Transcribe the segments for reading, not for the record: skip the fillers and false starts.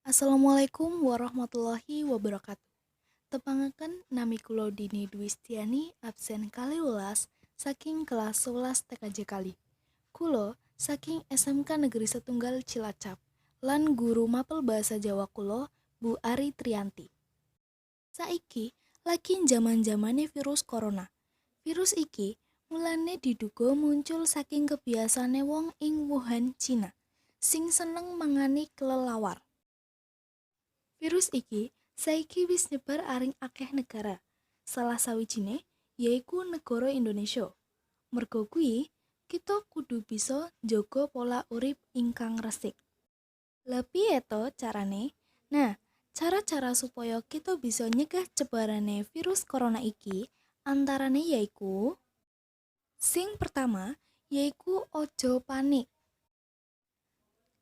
Assalamualaikum warahmatullahi wabarakatuh. Tepangaken nami kula Dini Dwistiani absen kali welas saking kelas 11 TKJ kali. Kulo saking SMK Negeri Setunggal Cilacap lan guru mapel bahasa Jawa kulo Bu Ari Trianti. Saiki lagi zaman-zamane virus corona. Virus iki mulane diduga muncul saking kebiasaane wong ing Wuhan, Cina, sing seneng mangani kelelawar. Virus iki saiki wis nyebar aring akeh negara. Salah sawijine yaiku negara Indonesia. Mergo kuwi, kita kudu bisa njaga pola urip ingkang resik. Lah piye to carane? Nah, cara-cara supaya kita bisa nyegah cebarane virus corona iki antarane yaiku sing pertama yaiku ojo panik.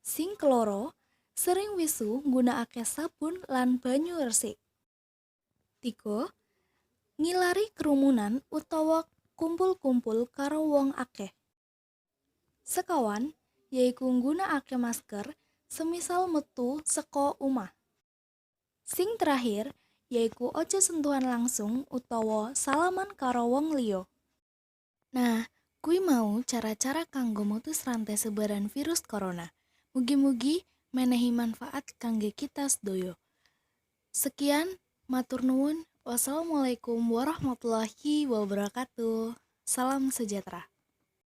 Sing keloro, sering wisu nggunakake sabun lan banyu resik. 3. Ngilari kerumunan utawa kumpul-kumpul karo wong akeh. Sekawan, yaiku nggunakake masker semisal metu saka omah. Sing terakhir, yaiku aja sentuhan langsung utawa salaman karo wong liya. Nah, kuwi mau cara-cara kanggo mutus rantai sebaran virus corona. Mugi-mugi menehi manfaat kangge kita sedaya. Sekian, matur nuwun. Wassalamualaikum warahmatullahi wabarakatuh. Salam sejahtera.